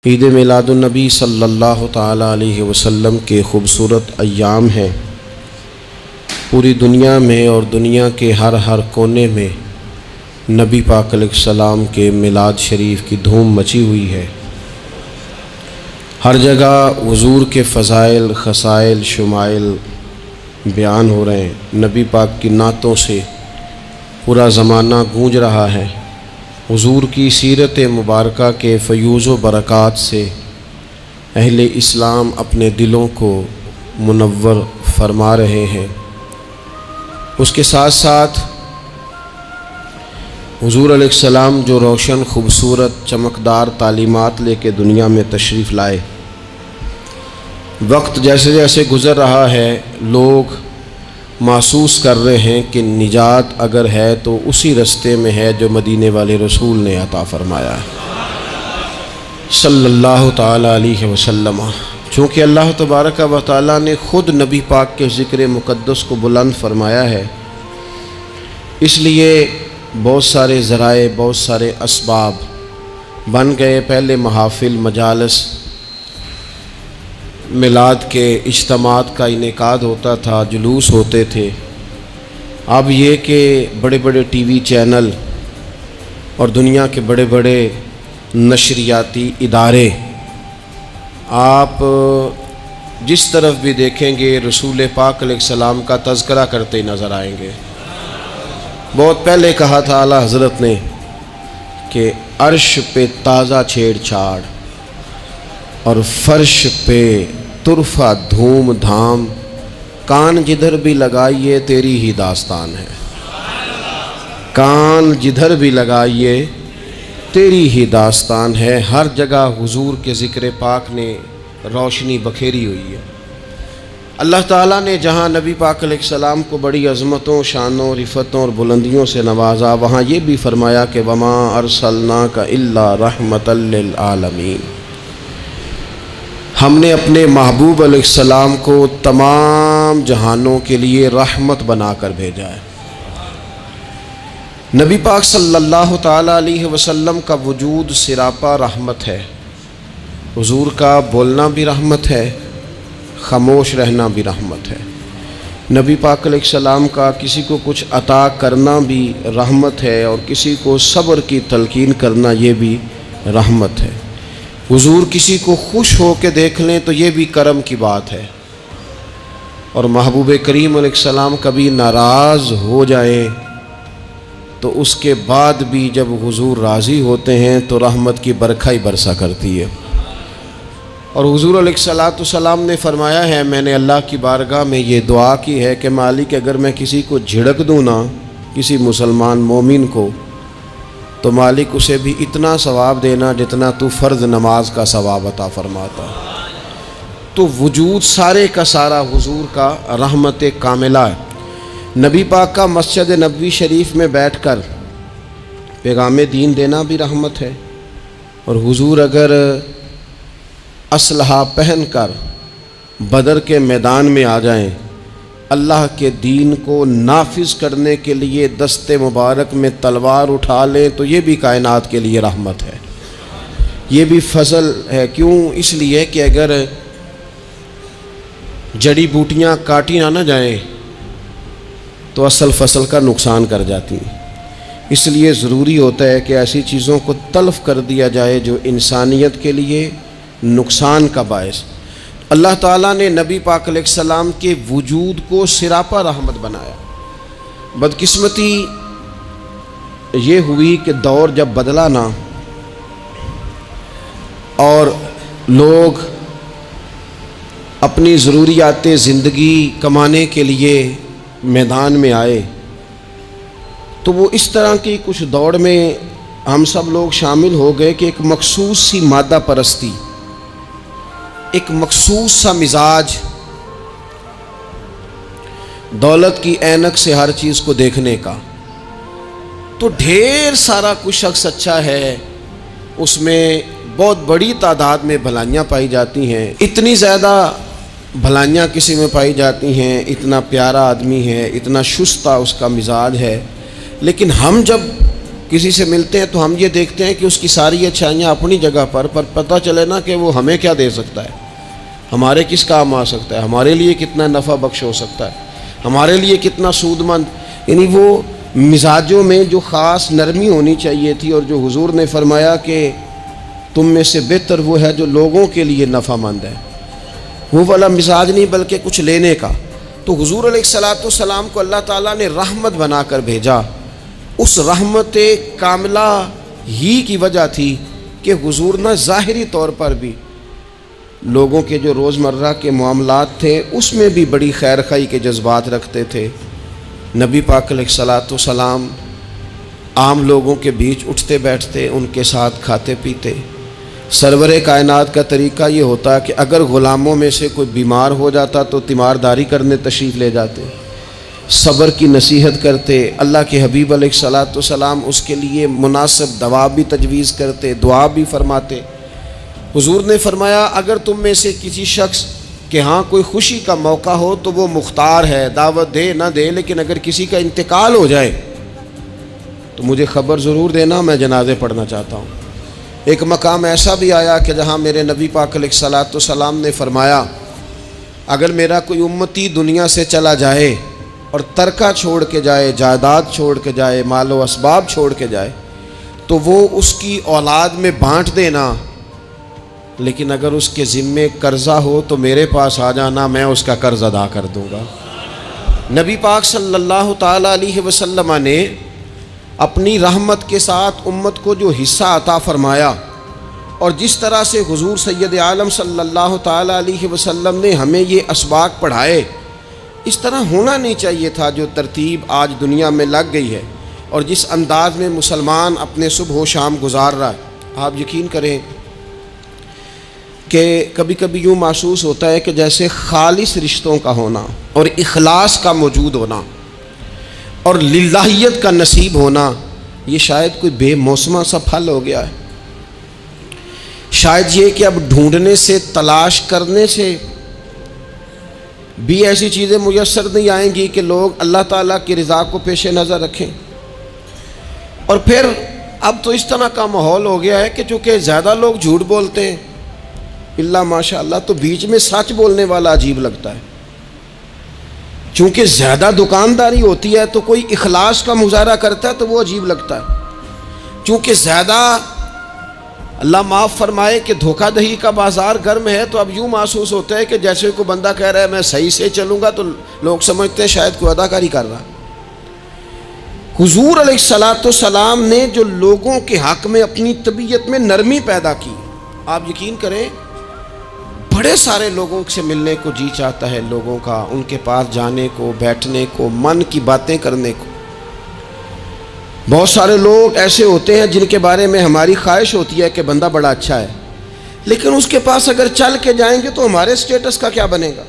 عید میلاد النبی صلی اللہ تعالی علیہ وسلم کے خوبصورت ایام ہیں۔ پوری دنیا میں اور دنیا کے ہر کونے میں نبی پاک علیہ السلام کے میلاد شریف کی دھوم مچی ہوئی ہے۔ ہر جگہ حضور کے فضائل، خصائل، شمائل بیان ہو رہے ہیں۔ نبی پاک کی نعتوں سے پورا زمانہ گونج رہا ہے۔ حضور کی سیرت مبارکہ کے فیوز و برکات سے اہل اسلام اپنے دلوں کو منور فرما رہے ہیں۔ اس کے ساتھ ساتھ حضور علیہ السلام جو روشن، خوبصورت، چمکدار تعلیمات لے کے دنیا میں تشریف لائے، وقت جیسے جیسے گزر رہا ہے لوگ محسوس کر رہے ہیں کہ نجات اگر ہے تو اسی رستے میں ہے جو مدینے والے رسول نے عطا فرمایا ہے صلی اللہ تعالی علیہ وسلم۔ چونکہ اللہ تبارک و تعالی نے خود نبی پاک کے ذکر مقدس کو بلند فرمایا ہے، اس لیے بہت سارے ذرائع، بہت سارے اسباب بن گئے۔ پہلے محافل، مجالس، میلاد کے اجتماعات کا انعقاد ہوتا تھا، جلوس ہوتے تھے۔ اب یہ کہ بڑے بڑے ٹی وی چینل اور دنیا کے بڑے بڑے نشریاتی ادارے، آپ جس طرف بھی دیکھیں گے رسول پاک علیہ السلام کا تذکرہ کرتے نظر آئیں گے۔ بہت پہلے کہا تھا اعلیٰ حضرت نے کہ عرش پہ تازہ چھیڑ چھاڑ اور فرش پہ طرفہ دھوم دھام، کان جدھر بھی لگائیے تیری ہی داستان ہے۔ کان جدھر بھی لگائیے تیری ہی داستان ہے۔ ہر جگہ حضور کے ذکر پاک نے روشنی بکھیری ہوئی ہے۔ اللہ تعالیٰ نے جہاں نبی پاک علیہ السلام کو بڑی عظمتوں، شانوں، رفتوں اور بلندیوں سے نوازا، وہاں یہ بھی فرمایا کہ وما ارسلناک الا رحمۃ للعالمین، ہم نے اپنے محبوب علیہ السلام کو تمام جہانوں کے لیے رحمت بنا کر بھیجا ہے۔ نبی پاک صلی اللہ تعالی علیہ وسلم کا وجود سراپا رحمت ہے۔ حضور کا بولنا بھی رحمت ہے، خاموش رہنا بھی رحمت ہے۔ نبی پاک علیہ السلام کا کسی کو کچھ عطا کرنا بھی رحمت ہے، اور کسی کو صبر کی تلقین کرنا یہ بھی رحمت ہے۔ حضور کسی کو خوش ہو کے دیکھ لیں تو یہ بھی کرم کی بات ہے، اور محبوب کریم علیہ السلام کبھی ناراض ہو جائیں تو اس کے بعد بھی جب حضور راضی ہوتے ہیں تو رحمت کی برکھا ہی برسا کرتی ہے۔ اور حضور علیہ السلام نے فرمایا ہے، میں نے اللہ کی بارگاہ میں یہ دعا کی ہے کہ مالک اگر میں کسی کو جھڑک دوں نا، کسی مسلمان مومن کو، تو مالک اسے بھی اتنا ثواب دینا جتنا تو فرض نماز کا ثواب عطا فرماتا۔ تو وجود سارے کا سارا حضور کا رحمت کاملہ ہے۔ نبی پاک کا مسجد نبوی شریف میں بیٹھ کر پیغام دین دینا بھی رحمت ہے، اور حضور اگر اسلحہ پہن کر بدر کے میدان میں آ جائیں، اللہ کے دین کو نافذ کرنے کے لیے دست مبارک میں تلوار اٹھا لیں، تو یہ بھی کائنات کے لیے رحمت ہے، یہ بھی فضل ہے۔ کیوں؟ اس لیے کہ اگر جڑی بوٹیاں کاٹی نہ جائیں تو اصل فصل کا نقصان کر جاتی ہیں۔ اس لیے ضروری ہوتا ہے کہ ایسی چیزوں کو تلف کر دیا جائے جو انسانیت کے لیے نقصان کا باعث۔ اللہ تعالیٰ نے نبی پاک علیہ السلام کے وجود کو سراپا رحمت بنایا۔ بدقسمتی یہ ہوئی کہ دور جب بدلا نا اور لوگ اپنی ضروریات زندگی کمانے کے لیے میدان میں آئے، تو وہ اس طرح کی کچھ دوڑ میں ہم سب لوگ شامل ہو گئے کہ ایک مخصوص سی مادہ پرستی، ایک مخصوص سا مزاج، دولت کی اینک سے ہر چیز کو دیکھنے کا، تو ڈھیر سارا کچھ شخص اچھا ہے، اس میں بہت بڑی تعداد میں بھلائیاں پائی جاتی ہیں، اتنی زیادہ بھلائیاں کسی میں پائی جاتی ہیں، اتنا پیارا آدمی ہے، اتنا شستہ اس کا مزاج ہے، لیکن ہم جب کسی سے ملتے ہیں تو ہم یہ دیکھتے ہیں کہ اس کی ساری اچھائیاں اپنی جگہ پر پتہ چلے نا کہ وہ ہمیں کیا دے سکتا ہے، ہمارے کس کام آ سکتا ہے، ہمارے لیے کتنا نفع بخش ہو سکتا ہے، ہمارے لیے کتنا سود مند۔ یعنی وہ مزاجوں میں جو خاص نرمی ہونی چاہیے تھی، اور جو حضور نے فرمایا کہ تم میں سے بہتر وہ ہے جو لوگوں کے لیے نفع مند ہے، وہ والا مزاج نہیں بلکہ کچھ لینے کا۔ تو حضور علیہ الصلاۃ والسلام کو اللہ تعالیٰ نے رحمت بنا کر بھیجا۔ اس رحمت کاملہ ہی کی وجہ تھی کہ حضور نہ ظاہری طور پر بھی لوگوں کے جو روزمرہ کے معاملات تھے اس میں بھی بڑی خیر خواہی کے جذبات رکھتے تھے۔ نبی پاک علیہ الصلاۃ والسلام عام لوگوں کے بیچ اٹھتے بیٹھتے، ان کے ساتھ کھاتے پیتے۔ سرور کائنات کا طریقہ یہ ہوتا کہ اگر غلاموں میں سے کوئی بیمار ہو جاتا تو تیمارداری کرنے تشریف لے جاتے، صبر کی نصیحت کرتے، اللہ کے حبیب علیہ الصلاۃ والسلام اس کے لیے مناسب دوا بھی تجویز کرتے، دعا بھی فرماتے۔ حضور نے فرمایا اگر تم میں سے کسی شخص کہ ہاں کوئی خوشی کا موقع ہو تو وہ مختار ہے، دعوت دے نہ دے، لیکن اگر کسی کا انتقال ہو جائے تو مجھے خبر ضرور دینا، میں جنازے پڑھنا چاہتا ہوں۔ ایک مقام ایسا بھی آیا کہ جہاں میرے نبی پاک علیہ الصلاۃ والسلام نے فرمایا اگر میرا کوئی امتی دنیا سے چلا جائے اور ترکہ چھوڑ کے جائے، جائیداد چھوڑ کے جائے، مال و اسباب چھوڑ کے جائے تو وہ اس کی اولاد میں بانٹ دینا، لیکن اگر اس کے ذمے قرضہ ہو تو میرے پاس آ جانا، میں اس کا قرض ادا کر دوں گا۔ نبی پاک صلی اللہ تعالیٰ علیہ وسلم نے اپنی رحمت کے ساتھ امت کو جو حصہ عطا فرمایا، اور جس طرح سے حضور سید عالم صلی اللہ تعالیٰ علیہ وسلم نے ہمیں یہ اسباق پڑھائے، اس طرح ہونا نہیں چاہیے تھا جو ترتیب آج دنیا میں لگ گئی ہے اور جس انداز میں مسلمان اپنے صبح و شام گزار رہا ہے۔ آپ یقین کریں کہ کبھی کبھی یوں محسوس ہوتا ہے کہ جیسے خالص رشتوں کا ہونا اور اخلاص کا موجود ہونا اور للہیت کا نصیب ہونا یہ شاید کوئی بے موسمہ سا پھل ہو گیا ہے۔ شاید یہ کہ اب ڈھونڈنے سے، تلاش کرنے سے بھی ایسی چیزیں میسر نہیں آئیں گی کہ لوگ اللہ تعالیٰ کی رضا کو پیش نظر رکھیں۔ اور پھر اب تو اس طرح کا ماحول ہو گیا ہے کہ چونکہ زیادہ لوگ جھوٹ بولتے ہیں اللہ ماشاء اللہ، تو بیچ میں سچ بولنے والا عجیب لگتا ہے۔ چونکہ زیادہ دکانداری ہوتی ہے تو کوئی اخلاص کا مظاہرہ کرتا ہے تو وہ عجیب لگتا ہے۔ چونکہ زیادہ اللہ معاف فرمائے کہ دھوکہ دہی کا بازار گرم ہے تو اب یوں محسوس ہوتا ہے کہ جیسے کوئی بندہ کہہ رہا ہے میں صحیح سے چلوں گا تو لوگ سمجھتے ہیں شاید کوئی اداکاری کر رہا ہے۔ حضور علیہ الصلاۃ والسلام نے جو لوگوں کے حق میں اپنی طبیعت میں نرمی پیدا کی، آپ یقین کریں بڑے سارے لوگوں سے ملنے کو جی چاہتا ہے لوگوں کا، ان کے پاس جانے کو، بیٹھنے کو، من کی باتیں کرنے کو۔ بہت سارے لوگ ایسے ہوتے ہیں جن کے بارے میں ہماری خواہش ہوتی ہے کہ بندہ بڑا اچھا ہے، لیکن اس کے پاس اگر چل کے جائیں گے تو ہمارے سٹیٹس کا کیا بنے گا؟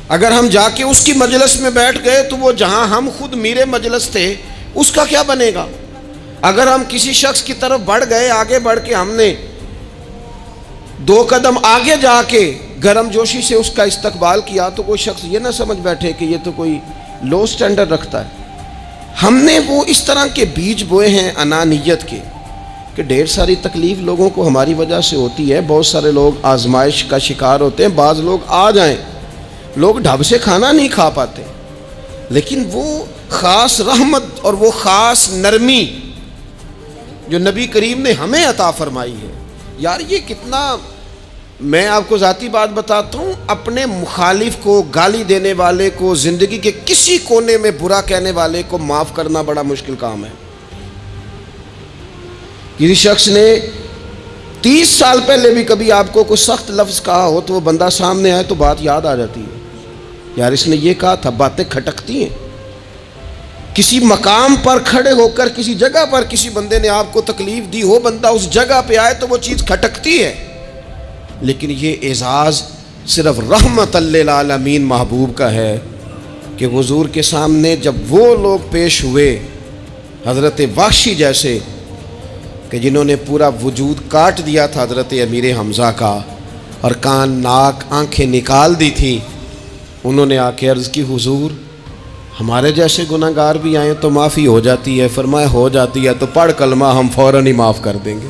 اگر ہم جا کے اس کی مجلس میں بیٹھ گئے تو وہ جہاں ہم خود میرے مجلس تھے اس کا کیا بنے گا؟ اگر ہم کسی شخص کی طرف بڑھ گئے، آگے بڑھ کے ہم نے 2 قدم آگے جا کے گرم جوشی سے اس کا استقبال کیا تو کوئی شخص یہ نہ سمجھ بیٹھے کہ یہ تو کوئی لو سٹینڈرڈ رکھتا ہے۔ ہم نے وہ اس طرح کے بیج بوئے ہیں انانیت کے کہ ڈھیر ساری تکلیف لوگوں کو ہماری وجہ سے ہوتی ہے۔ بہت سارے لوگ آزمائش کا شکار ہوتے ہیں، بعض لوگ آ جائیں، لوگ ڈھب سے کھانا نہیں کھا پاتے، لیکن وہ خاص رحمت اور وہ خاص نرمی جو نبی کریم نے ہمیں عطا فرمائی ہے، یار یہ کتنا، میں آپ کو ذاتی بات بتاتا ہوں، اپنے مخالف کو، گالی دینے والے کو، زندگی کے کسی کونے میں برا کہنے والے کو معاف کرنا بڑا مشکل کام ہے۔ کسی شخص نے 30 سال پہلے بھی کبھی آپ کو کوئی سخت لفظ کہا ہو تو وہ بندہ سامنے آئے تو بات یاد آ جاتی ہے، یار اس نے یہ کہا تھا، باتیں کھٹکتی ہیں۔ کسی مقام پر کھڑے ہو کر کسی جگہ پر کسی بندے نے آپ کو تکلیف دی ہو، بندہ اس جگہ پہ آئے تو وہ چیز کھٹکتی ہے، لیکن یہ اعزاز صرف رحمت للعالمین محبوب کا ہے کہ حضور کے سامنے جب وہ لوگ پیش ہوئے حضرت وحشی جیسے کہ جنہوں نے پورا وجود کاٹ دیا تھا حضرت امیر حمزہ کا اور کان، ناک، آنکھیں نکال دی تھی، انہوں نے آ کے عرض کی حضور ہمارے جیسے گناہگار بھی آئیں تو معافی ہو جاتی ہے، فرمایا ہو جاتی ہے تو پڑھ کلمہ ہم فوراً ہی معاف کر دیں گے۔